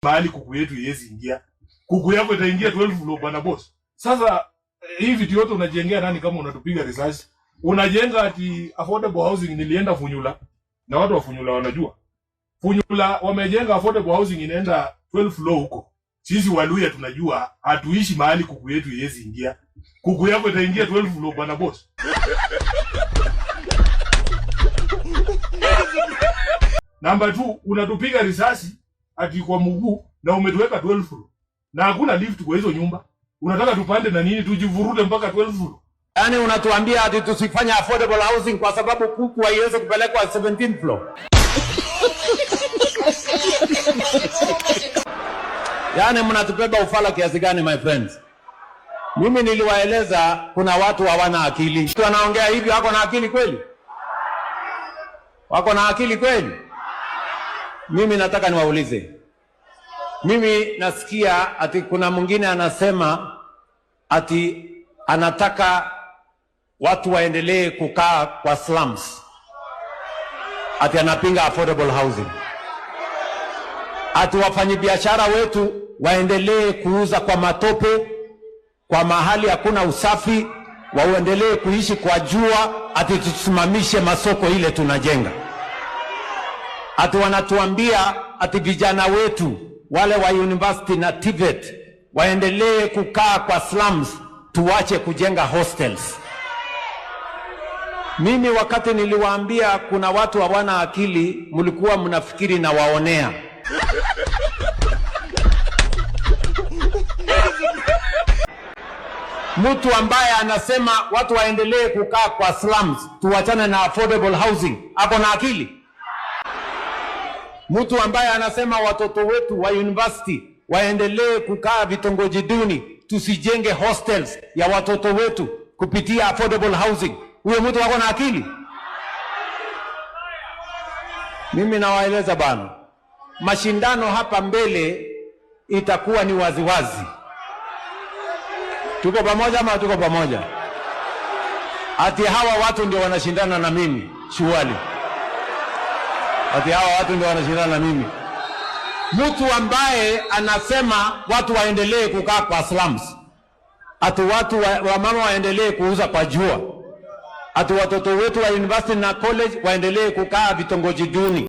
mahali kuku yetu iwezi ingia. Kuku yako itaingia 12 floor bwana boss. Sasa hii vitu yote unajengea nani kama unatupiga risasi? Unajenga ati affordable housing. Nilienda Funyula na watu wa Funyula wanajua. Funyula wamejenga affordable housing inaenda 12 floor huko. Sisi Waluya tunajua hatuishi mahali kuku yetu iwezi ingia. Kuku yako itaingia 12 floor bwana boss. Number 2, unatupiga risasi ati kwa mguu na umetuweka 12 floor. Na hakuna lift kwa hizo nyumba. Unataka tupande na nini tujivurude mpaka 12 floor? Yaani unatuambia ati tusifanye affordable housing kwa sababu kuku haiwezi kupelekwa 17th floor. Yaani mnatubeba ufala kiasi gani my friends? Mimi niliwaeleza kuna watu hawana akili. Mtu anaongea hivi wako na akili kweli? Wako na akili kweli? Mimi nataka niwaulize. Mimi nasikia ati kuna mwingine anasema ati anataka watu waendelee kukaa kwa slums. Ati anapinga affordable housing. Ati wafanyabiashara wetu waendelee kuuza kwa matope, kwa mahali hakuna usafi, waendelee kuishi kwa jua, ati tusimamishe masoko ile tunajenga. Ati wanatuambia ati vijana wetu wale wa university na TVET waendelee kukaa kwa slums, tuache kujenga hostels. Mimi wakati niliwaambia kuna watu hawana akili, mlikuwa mnafikiri na waonea. Mtu ambaye anasema watu waendelee kukaa kwa slums, tuachane na affordable housing, hapo na akili? Mtu ambaye anasema watoto wetu wa university waendelee kukaa vitongoji duni, tusijenge hostels ya watoto wetu kupitia affordable housing, huyo mtu wako na akili? Mimi nawaeleza bana, mashindano hapa mbele itakuwa ni waziwazi. Tuko pamoja ama tuko pamoja? Ati hawa watu ndio wanashindana na mimi, shughuli. Ati hawa watu ndio wanashindana na mimi. Mtu ambaye anasema watu waendelee kukaa kwa slums, ati watu wa mama waendelee kuuza kwa jua, ati watoto wetu wa university na college waendelee kukaa vitongoji duni.